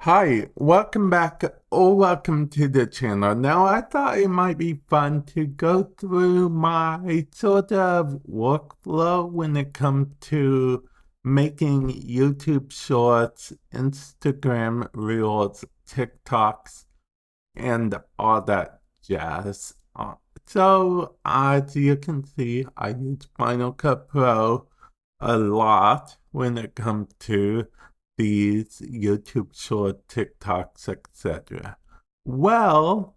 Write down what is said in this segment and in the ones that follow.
Hi, welcome back or welcome to the channel. Now, I thought it might be fun to go through my sort of workflow when it comes to making YouTube Shorts, Instagram Reels, TikToks, and all that jazz. So, as you can see, I use Final Cut Pro a lot when it comes to these YouTube short TikToks, etc. Well,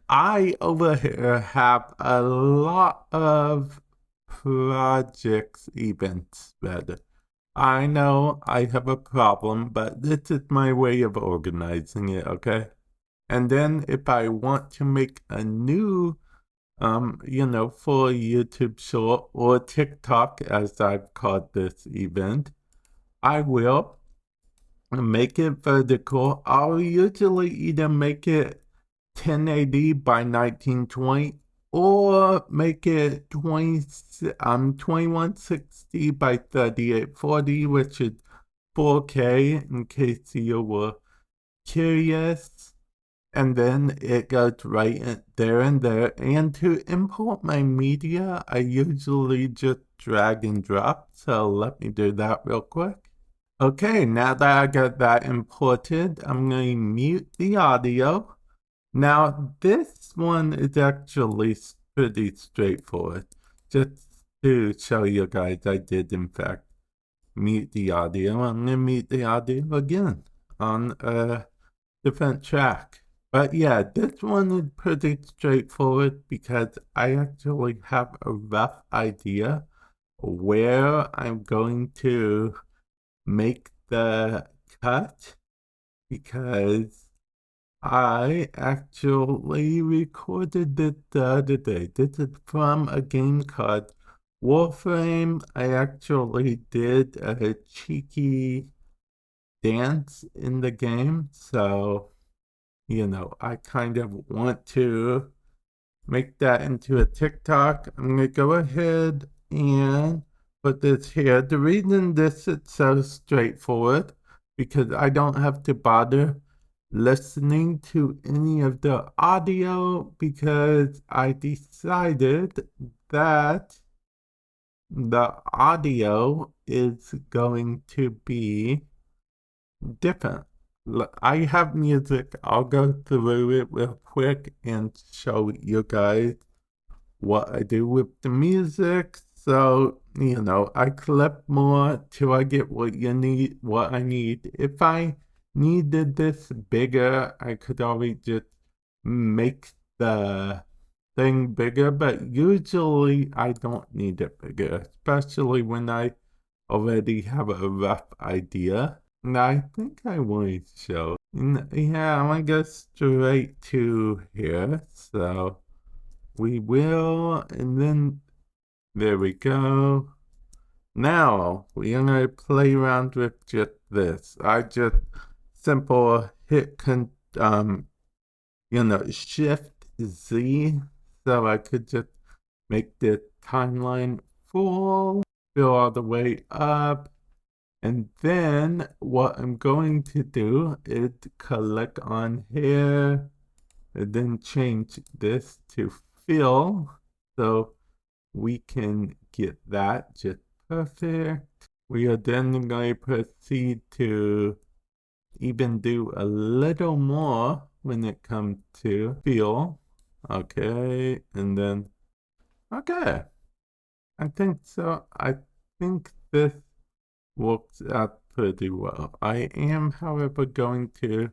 I over here have a lot of projects, events, rather. I know I have a problem, but this is my way of organizing it, okay? And then if I want to make a new for YouTube short or TikTok, as I've called this event, I will make it vertical. I'll usually either make it 1080 by 1920 or make it 2160 by 3840, which is 4K in case you were curious. And then it goes right in there and there. And to import my media, I usually just drag and drop. So let me do that real quick. Okay, now that I got that imported, I'm going to mute the audio. Now, this one is actually pretty straightforward. Just to show you guys, I did in fact mute the audio. I'm going to mute the audio again on a different track. But yeah, this one is pretty straightforward because I actually have a rough idea where I'm going to make the cut because I actually recorded it the other day. This is from a game called Warframe. I actually did a cheeky dance in the game, so I kind of want to make that into a TikTok. I'm gonna go ahead and put this here. The reason this is so straightforward because I don't have to bother listening to any of the audio because I decided that the audio is going to be different. I have music. I'll go through it real quick and show you guys what I do with the music. So, I clip more till I get what I need. If I needed this bigger, I could always just make the thing bigger, but usually I don't need it bigger, especially when I already have a rough idea. And I think I want to show. Yeah, I'm gonna go straight to here. So we will, and then there we go. Now we are gonna play around with just this. I just simple hit Shift Z, so I could just make the timeline full, fill all the way up. And then what I'm going to do is click on here and then change this to fill so we can get that just perfect. We are then going to proceed to even do a little more when it comes to fill. Okay, and then, okay. I think so. I think this works out pretty well. I am, however, going to,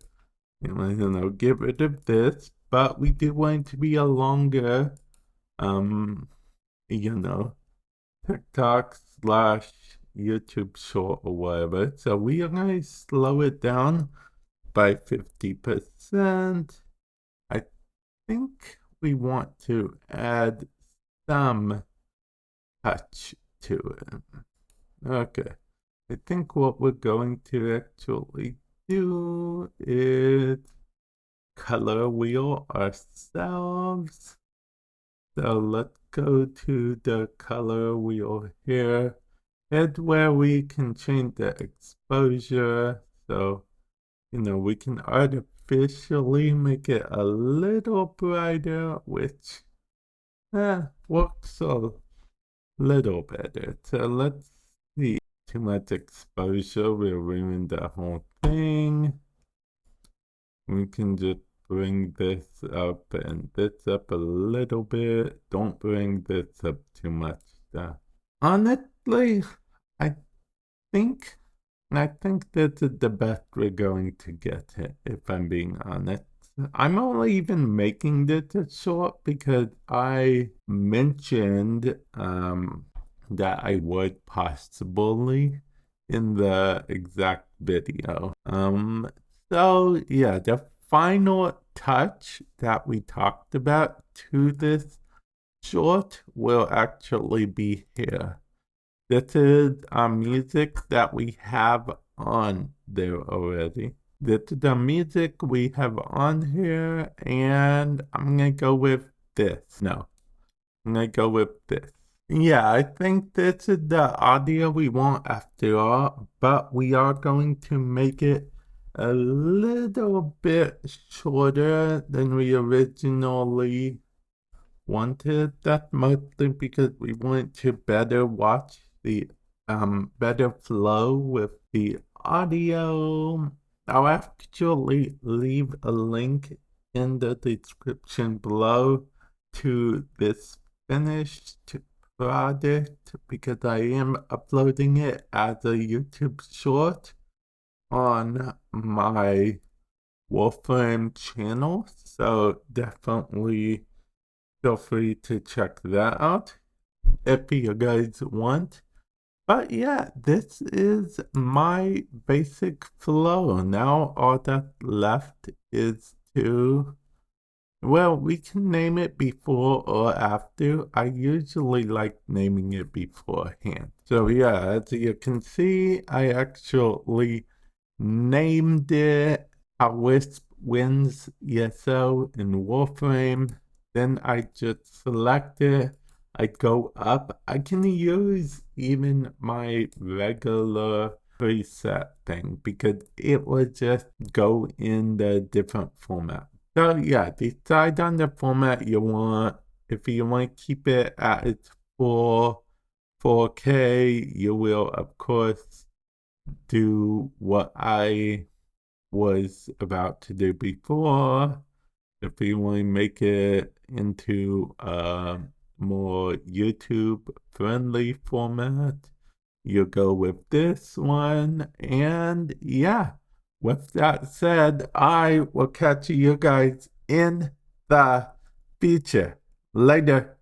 get rid of this, but we do want it to be a longer, you know, TikTok slash YouTube short or whatever. So we are going to slow it down by 50%. I think we want to add some touch to it. Okay. I think what we're going to actually do is color wheel ourselves. So let's go to the color wheel here. It's where we can change the exposure. So we can artificially make it a little brighter, which works a little better. So let's see. Too much exposure will ruin the whole thing. We can just bring this up and this up a little bit. Don't bring this up too much. Honestly, I think I think this is the best we're going to get it, if I'm being honest. I'm only even making this a short because I mentioned that I would possibly in the exact video. So yeah, the final touch that we talked about to this short will actually be here. This is music that we have on there already. This is the music we have on here, and I'm gonna go with this. No, I'm gonna go with this. Yeah, I think this is the audio we want after all, but we are going to make it a little bit shorter than we originally wanted. That's mostly because we want to better watch the better flow with the audio. I'll actually leave a link in the description below to this finished product because I am uploading it as a YouTube short on my Wolfram channel, so definitely feel free to check that out if you guys want. But yeah, this is my basic flow. Now all that's left is to, well, we can name it before or after. I usually like naming it beforehand. So yeah, as you can see, I actually named it A Wisp Wins ESO in Warframe. Then I just select it. I go up. I can use even my regular preset thing because it will just go in the different format. So yeah, decide on the format you want. If you want to keep it at its full 4K, you will of course do what I was about to do before. If you want to make it into a more YouTube friendly format, you go with this one. And yeah, with that said, I will catch you guys in the future. Later.